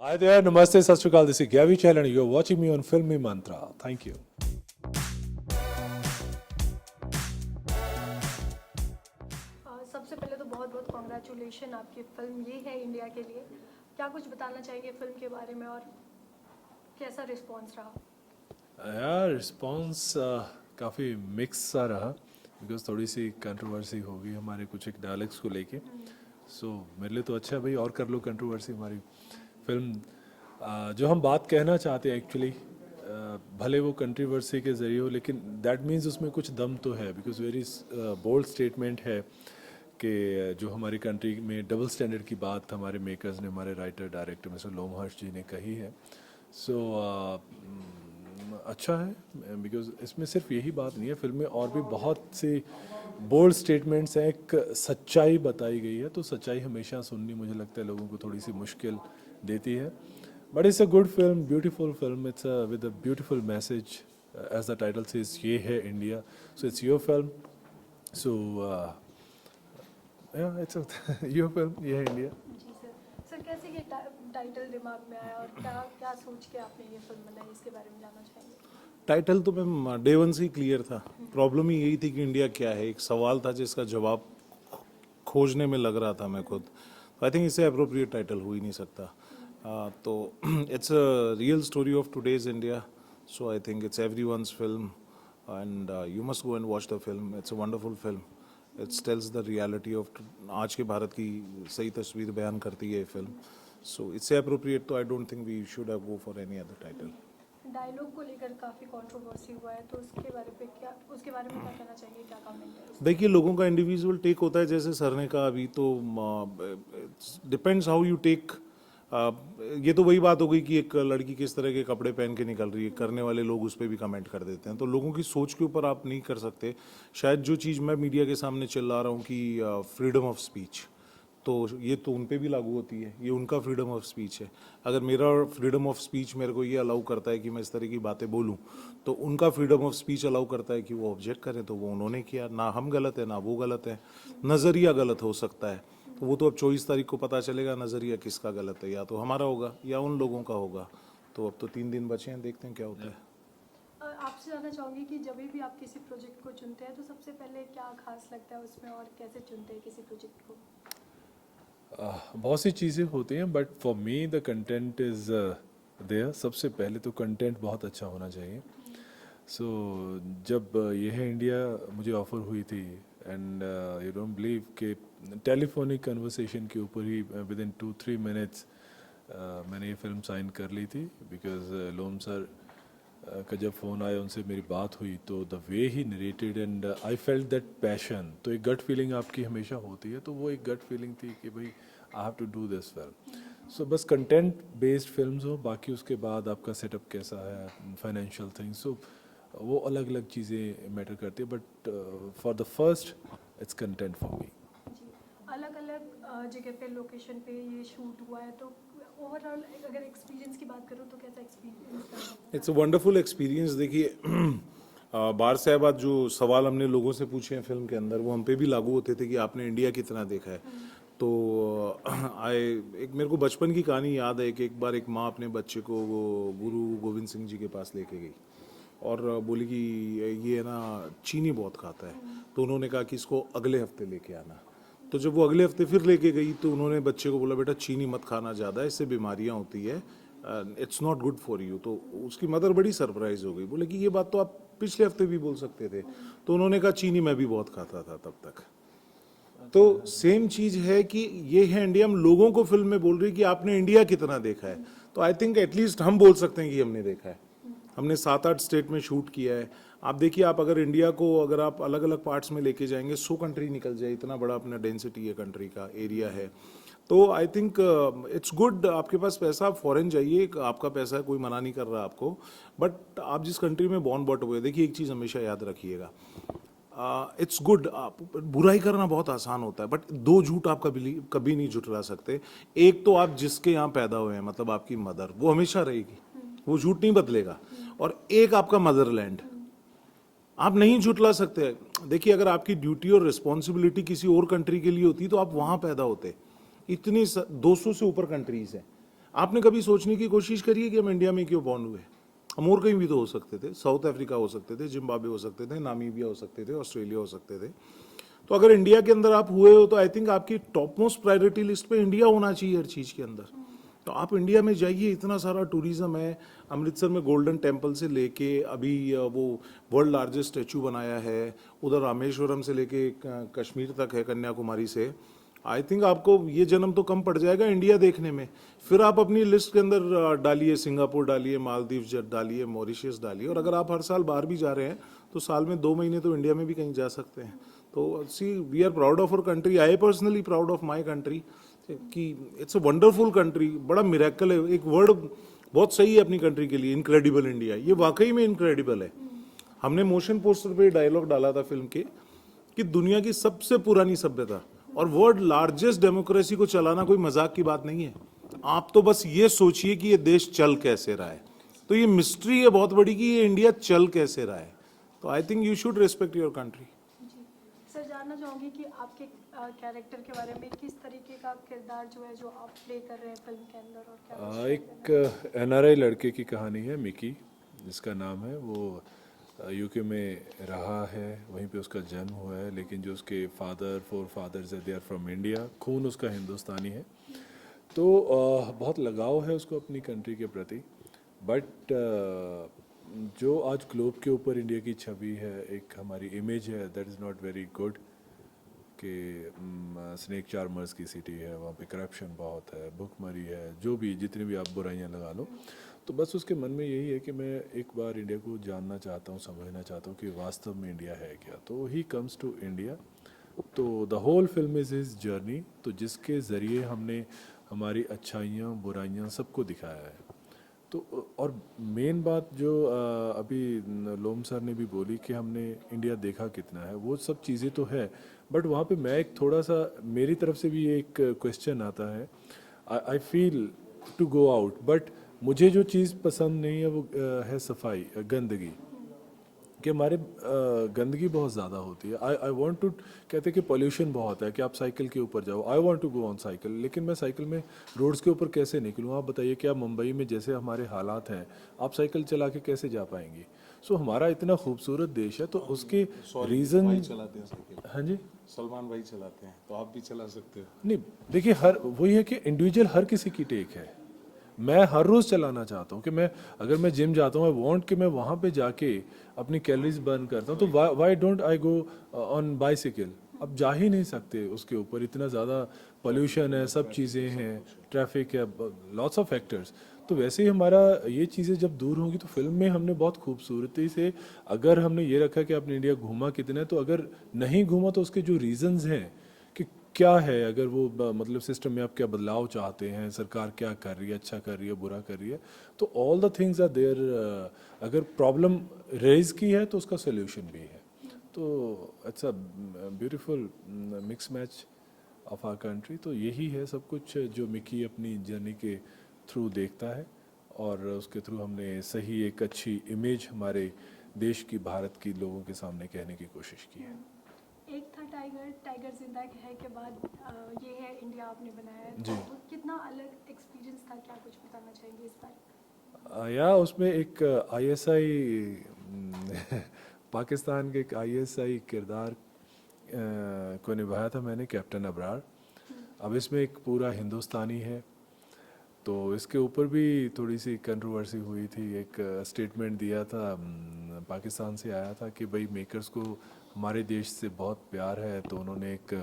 Hi there, Namaste, Sat Sri Akal. This is Gavi Chahal and you're watching me on Filmy Mantra. Thank you. सबसे पहले तो बहुत बहुत congratulation, आपकी film ये है इंडिया के लिए। क्या कुछ बताना चाहेंगे फिल्म के बारे में और कैसा रिस्पांस रहा? यार रिस्पॉन्स काफ़ी मिक्स सा रहा बिकॉज थोड़ी सी कंट्रोवर्सी होगी हमारे कुछ एक डायलॉग्स को लेके। सो मेरे लिए तो अच्छा है भाई, और कर लो कंट्रोवर्सी। हमारी फिल्म जो हम बात कहना चाहते हैं एक्चुअली, भले वो कंट्रोवर्सी के ज़रिए हो लेकिन दैट मीन्स उसमें कुछ दम तो है बिकॉज वेरी बोल्ड स्टेटमेंट है कि जो हमारी कंट्री में डबल स्टैंडर्ड की बात हमारे मेकर्स ने, हमारे राइटर डायरेक्टर मिस्टर लोमहर्ष जी ने कही है। सो अच्छा है बिकॉज इसमें सिर्फ यही बात नहीं है, फिल्म में और भी बहुत सी बोल्ड स्टेटमेंट्स हैं, एक सच्चाई बताई गई है। तो सच्चाई हमेशा सुननी मुझे लगता है लोगों को थोड़ी सी मुश्किल देती है, but it's a good film, beautiful film, it's with a beautiful message as the title says, ये है India. So it's your film, so it's your film, ये है इंडिया। जी सर, कैसे ये टाइटल दिमाग में आया और क्या क्या सोच के आपने ये फिल्म बनाई, इसके बारे में जानना चाहेंगे? टाइटल तो मैं डे वन से ही क्लियर था। प्रॉब्लम ही यही थी कि इंडिया क्या है, एक सवाल था जिसका जवाब खोजने में लग रहा था मैं खुद। तो आई थिंक इससे अप्रोप्रिएट टाइटल हो ही नहीं सकता। तो it's a real story of today's India, so I think it's everyone's film and you must go and watch the film. It's a wonderful film, it's tells the reality of आज के भारत की सही तस्वीर बयान करती है ये फिल्म। सो इससे अप्रोप्रिएट तो I don't think we should have go for any other title. Dialogue को लेकर काफ़ी कंट्रोवर्सी हुआ है, तो उसके बारे में क्या कहना चाहिए, क्या कमेंट है? देखिए, लोगों का इंडिविजुअल टेक होता है, जैसे सर ने कहा अभी, तो डिपेंड्स हाउ यू टेक। ये तो वही बात हो गई कि एक लड़की किस तरह के कपड़े पहन के निकल रही है, करने वाले लोग उस पर भी कमेंट कर देते हैं। तो लोगों की सोच के ऊपर आप नहीं कर सकते। शायद जो चीज़ मैं मीडिया के सामने चिल्ला रहा हूँ कि फ्रीडम ऑफ स्पीच, तो ये तो उन पे भी लागू होती है, ये उनका फ्रीडम ऑफ स्पीच है। अगर मेरा फ्रीडम ऑफ स्पीच मेरे को ये अलाउ करता है कि मैं इस तरह की बातें बोलूं, तो उनका फ्रीडम ऑफ स्पीच अलाउ करता है कि वो ऑब्जेक्ट करें, तो वो उन्होंने किया। ना हम गलत है ना वो गलत है, नज़रिया गलत हो सकता है। तो वो तो अब 24 तारीख को पता चलेगा नज़रिया किसका गलत है, या तो हमारा होगा या उन लोगों का होगा। तो अब तो 3 दिन बचे हैं, देखते हैं क्या होता है। आपसे जानना चाहूँगी कि जब भी आप किसी प्रोजेक्ट को चुनते हैं तो सबसे पहले क्या खास लगता है उसमें और कैसे चुनते हैं किसी प्रोजेक्ट को? बहुत सी चीज़ें होती हैं but for me the content is there. सबसे पहले तो कंटेंट बहुत अच्छा होना चाहिए। सो जब ये है इंडिया मुझे ऑफ़र हुई थी एंड यू डोंट बिलीव कि टेलीफोनिक कन्वर्सेशन के ऊपर ही विद इन 2-3 मिनट्स मैंने ये फिल्म साइन कर ली थी बिकॉज लोम सर का जब फ़ोन आया उनसे मेरी बात हुई तो the way he narrated and I felt that passion. तो एक गट फीलिंग आपकी हमेशा होती है, तो वो एक गट फीलिंग थी कि भाई I have to do this film. So बस कंटेंट बेस्ड फिल्म्स हो, बाकी उसके बाद आपका सेटअप कैसा है, फाइनेंशियल थिंग्स, सो वो अलग अलग चीज़ें मैटर करती है, but for the first it's content for me. जी, अलग अलग जगह पे लोकेशन पे ये शूट हुआ है, तो ओवरऑल अगर एक्सपीरियंस की बात करूँ तो कैसा एक्सपीरियंस रहा? It's a wonderful experience. देखिए, बार साहबाद जो सवाल हमने लोगों से पूछे हैं फिल्म के अंदर, वो हम पे भी लागू होते थे कि आपने इंडिया कितना देखा है। तो एक मेरे को बचपन की कहानी याद है कि एक बार एक माँ अपने बच्चे को वो गुरु गोविंद सिंह जी के पास लेके गई और बोली कि ये है ना चीनी बहुत खाता है, तो उन्होंने कहा कि इसको अगले हफ्ते लेके आना। तो जब वो अगले हफ्ते फिर लेके गई तो उन्होंने बच्चे को बोला, बेटा चीनी मत खाना ज़्यादा, इससे बीमारियाँ होती है, it's not good for you. तो उसकी मदर बड़ी सरप्राइज हो गई, बोले कि ये बात तो आप पिछले हफ्ते भी बोल सकते थे। तो उन्होंने कहा चीनी मैं भी बहुत खाता था तब तक। तो सेम चीज है कि ये है इंडिया, हम लोगों को फिल्म में बोल रही है कि आपने इंडिया कितना देखा है। तो आई थिंक एटलीस्ट हम बोल सकते हैं कि हमने देखा है। हमने 7-8 स्टेट में शूट किया है। आप देखिए, आप अगर इंडिया को अगर आप अलग अलग पार्ट्स में लेके जाएंगे 100 कंट्री निकल जाए, इतना बड़ा अपना डेंसिटी है, कंट्री का एरिया है। तो आई थिंक इट्स गुड। आपके पास पैसा, आप फॉरेन जाइए, आपका पैसा है, कोई मना नहीं कर रहा आपको, बट आप जिस कंट्री में बॉर्न बॉट हुए, देखिए एक चीज़ हमेशा याद रखिएगा, इट्स गुड। आप बुराई करना बहुत आसान होता है, बट दो झूठ आप कभी नहीं झुठला सकते। एक तो आप जिसके यहाँ पैदा हुए हैं, मतलब आपकी मदर, वो हमेशा रहेगी, वो झूठ नहीं बदलेगा। और एक आपका मदरलैंड, आप नहीं झुठला सकते। देखिए, अगर आपकी ड्यूटी और रिस्पॉन्सिबिलिटी किसी और कंट्री के लिए होती तो आप वहां पैदा होते। इतनी 200 से ऊपर कंट्रीज हैं। आपने कभी सोचने की कोशिश करी है कि हम इंडिया में क्यों बॉर्न हुए? हम और कहीं भी तो हो सकते थे, साउथ अफ्रीका हो सकते थे, जिम्बाब्वे हो सकते थे, नामीबिया हो सकते थे, ऑस्ट्रेलिया हो सकते थे। तो अगर इंडिया के अंदर आप हुए हो तो आई थिंक आपकी टॉप मोस्ट प्रायोरिटी लिस्ट पे इंडिया होना चाहिए हर चीज़ के अंदर। तो आप इंडिया में जाइए, इतना सारा टूरिज्म है। अमृतसर में गोल्डन टेम्पल से लेके अभी वो वर्ल्ड लार्जेस्ट स्टैचू बनाया है, उधर रामेश्वरम से लेके कश्मीर तक है, कन्याकुमारी से। आई थिंक आपको ये जन्म तो कम पड़ जाएगा इंडिया देखने में। फिर आप अपनी लिस्ट के अंदर डालिए सिंगापुर, डालिए मालदीव डालिए, मॉरिशस डालिए। और अगर आप हर साल बाहर भी जा रहे हैं तो साल में 2 महीने तो इंडिया में भी कहीं जा सकते हैं। तो see we are proud of our country. I personally proud of my country कि इट्स अ वंडरफुल कंट्री। बड़ा मिरेकल है, एक वर्ड बहुत सही है अपनी कंट्री के लिए, इनक्रेडिबल इंडिया। ये वाकई में इनक्रेडिबल है। हमने मोशन पोस्टर पे डायलॉग डाला था फिल्म के कि दुनिया की सबसे पुरानी सभ्यता और वर्ल्ड लार्जेस्ट डेमोक्रेसी को चलाना कोई मजाक की बात नहीं है। आप तो बस ये सोचिए कि ये देश चल कैसे रहा है। तो ये मिस्ट्री है बहुत बड़ी कि ये इंडिया चल कैसे रहा है। तो I think you should respect your country. जी सर, जानना चाहूँगी कि आपके कैरेक्टर के बारे में, किस तरीके का किरदार जो है जो आप प्ले कर रहे हैं फिल्म के अंदर, और क्या कुछ share करना एक एनआरआई लड़के की कहानी है, मिकी जिसका नाम है। वो यूके में रहा है, वहीं पे उसका जन्म हुआ है, लेकिन जो उसके फोर फादर्स है दे आर फ्रॉम इंडिया। खून उसका हिंदुस्तानी है। तो बहुत लगाव है उसको अपनी कंट्री के प्रति। बट जो आज ग्लोब के ऊपर इंडिया की छवि है, एक हमारी इमेज है, that is not very good. कि स्नेक चार्मर्स की सिटी है, वहाँ पे करप्शन बहुत है, भुखमरी है, जो भी जितनी भी आप बुराइयाँ लगा लो। तो बस उसके मन में यही है कि मैं एक बार इंडिया को जानना चाहता हूँ, समझना चाहता हूँ कि वास्तव में इंडिया है क्या। तो ही कम्स टू इंडिया। तो the whole film is his journey, तो जिसके ज़रिए हमने हमारी अच्छाइयाँ बुराइयाँ सबको दिखाया है। तो और मेन बात जो अभी लोम सर ने भी बोली कि हमने इंडिया देखा कितना है, वो सब चीज़ें तो है। बट वहाँ पे मैं एक थोड़ा सा, मेरी तरफ से भी एक क्वेश्चन आता है। I feel to go out, but मुझे जो चीज़ पसंद नहीं है वो है सफाई, गंदगी। कि हमारे गंदगी बहुत ज़्यादा होती है। आई वॉन्ट टू, कहते हैं कि पोल्यूशन बहुत है कि आप साइकिल के ऊपर जाओ। I want to go on cycle, लेकिन मैं साइकिल में रोड्स के ऊपर कैसे निकलूँ? आप बताइए कि आप मुंबई में जैसे हमारे हालात हैं, आप साइकिल चला के कैसे जा पाएंगे? सो हमारा इतना खूबसूरत देश है, तो उसके रीज़न। चलाते हैं साइकिल, हाँ जी। सलमान भाई चलाते हैं, तो आप भी चला सकते हो। नहीं, देखिए, हर वही है कि इंडिविजुअल हर किसी की टेक है। मैं हर रोज़ चलाना चाहता हूँ कि मैं, अगर मैं जिम जाता हूँ, आई वांट कि मैं वहाँ पे जाके अपनी कैलोरीज बर्न करता हूँ। तो why don't I go on bicycle? अब जा ही नहीं सकते उसके ऊपर, इतना ज़्यादा पोल्यूशन है, सब चीज़ें हैं, ट्रैफिक है, लॉट्स ऑफ फैक्टर्स। तो वैसे ही हमारा ये चीज़ें जब दूर होंगी, तो फिल्म में हमने बहुत खूबसूरती से, अगर हमने ये रखा कि आपने इंडिया घूमा कितना है, तो अगर नहीं घूमा तो उसके जो रीजंस हैं कि क्या है, अगर वो मतलब सिस्टम में आप क्या बदलाव चाहते हैं, सरकार क्या कर रही है, अच्छा कर रही है, बुरा कर रही है, तो all the things are there. अगर प्रॉब्लम रेज की है तो उसका सोल्यूशन भी है। तो it's a beautiful mix match of our country. तो यही है सब कुछ जो मिकी अपनी जर्नी के थ्रू देखता है, और उसके थ्रू हमने सही एक अच्छी इमेज हमारे देश की, भारत की लोगों के सामने कहने की कोशिश की है। एक था टाइगर, टाइगर जिंदा है के बाद ये है इंडिया आपने बनाया है, जी। तो कितना अलग एक्सपीरियंस था, क्या कुछ बताना चाहेंगे इस बारे? या उसमें एक आईएसआई पाकिस्तान के एक आईएसआई किरदार को निभाया था मैंने, कैप्टन अबरार। अब इसमें एक पूरा हिंदुस्तानी है, तो इसके ऊपर भी थोड़ी सी कंट्रोवर्सी हुई थी। एक स्टेटमेंट दिया था, पाकिस्तान से आया था कि भाई मेकर्स को हमारे देश से बहुत प्यार है, तो उन्होंने एक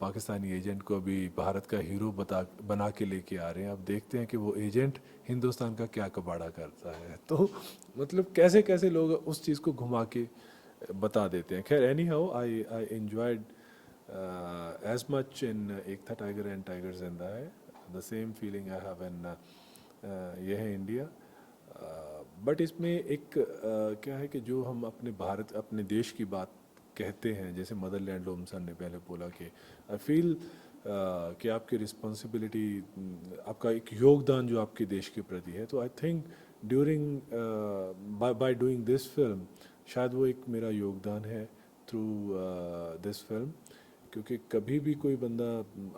पाकिस्तानी एजेंट को अभी भारत का हीरो बना के लेके आ रहे हैं। अब देखते हैं कि वो एजेंट हिंदुस्तान का क्या कबाड़ा करता है। तो मतलब कैसे कैसे लोग उस चीज़ को घुमा के बता देते हैं। खैर, anyhow I enjoyed as much in Ek Tha Tiger and Tiger Zinda Hai, the same feeling I have in Yeh है इंडिया। बट इसमें एक क्या है कि जो हम अपने भारत, अपने देश की बात कहते हैं, जैसे मदरलैंड, लोम सर ने पहले बोला कि आई फील कि आपकी रिस्पॉन्सिबिलिटी, आपका एक योगदान जो आपके देश के प्रति है। तो I think during by doing this film, शायद वो एक मेरा योगदान है थ्रू दिस फिल्म, क्योंकि कभी भी कोई बंदा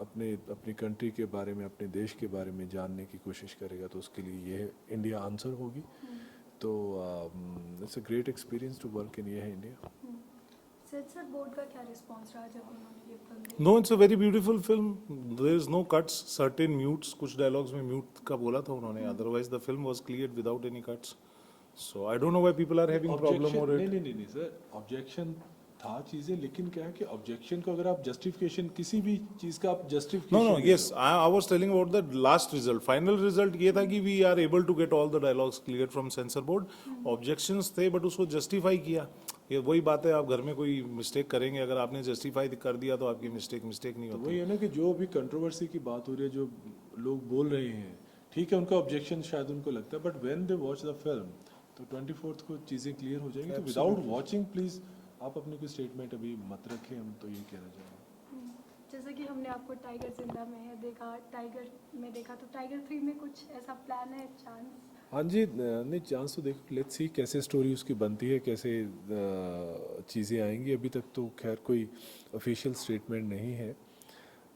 अपनी कंट्री के बारे में, अपने देश के बारे में जानने की कोशिश करेगा तो उसके लिए ये इंडिया आंसर होगी. तो it's a great experience to work in Yeh है इंडिया. सेंसर बोर्ड का क्या रिस्पॉन्स रहा जब उन्होंने ये फिल्म देखी? No, it's a very beautiful film. There is no cuts, certain mutes, कुछ डायलॉग्स में म्यूट का बोला था उन्होंने, otherwise the film was cleared without any cuts. So I don't know why people are having problem और नहीं it. नहीं नहीं सर, ऑब्जेक्शन था चीजें, लेकिन क्या है कि ऑब्जेक्शन को अगर आप जस्टिफिकेशन, किसी भी चीज का आप No, justification no, yes, I was telling about the last result. Final result ये था कि we are able to get all the dialogues cleared from censor board. Objections थे, but उसको justify किया. ये वही बात है, आप घर में कोई मिस्टेक करेंगे, अगर आपने justify कर दिया तो आपकी मिस्टेक नहीं तो होती. वही है ना कि जो भी कंट्रोवर्सी की बात हो रही है, जो लोग बोल रहे हैं, ठीक है, उनका ऑब्जेक्शन शायद उनको लगता है, but when they watch the film तो 24th को चीज़ें क्लियर हो जाएंगी. तो विदाउट वॉचिंग प्लीज़ आप अपनी कोई स्टेटमेंट अभी मत रखें, हम तो यही कहना चाहेंगे. जैसे कि हमने आपको टाइगर जिंदा में है देखा, टाइगर में देखा, तो टाइगर 3 में कुछ ऐसा प्लान है, चांस? हाँ जी, नहीं चांस तो देखो, लेट्स सी कैसे स्टोरी उसकी बनती है, कैसे चीज़ें आएंगी. अभी तक तो खैर कोई ऑफिशियल स्टेटमेंट नहीं है.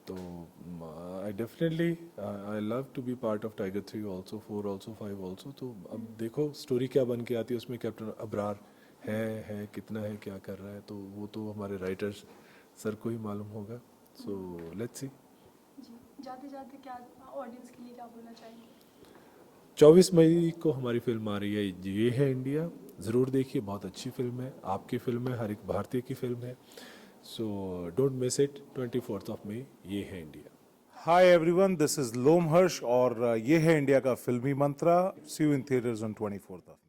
तो I definitely I love to be part of Tiger 3 also, 4 also, 5 also. तो अब देखो स्टोरी क्या बन के आती है, उसमें कैप्टन अबरार है कितना है, क्या कर रहा है, तो वो तो हमारे राइटर्स सर को ही मालूम होगा. So let's see. जी, जाते जाते क्या ऑडियंस के लिए क्या बोलना चाहेंगे? 24 मई को हमारी फिल्म आ रही है, ये है इंडिया. ज़रूर देखिए, बहुत अच्छी फिल्म है, आपकी फिल्म है, हर एक भारतीय की फिल्म है. So don't miss it. 24th of May, Yeh है India. Hi everyone, this is Lom Harsh और ये है इंडिया का फिल्मी मंत्रा. See you in theaters on 24th of May.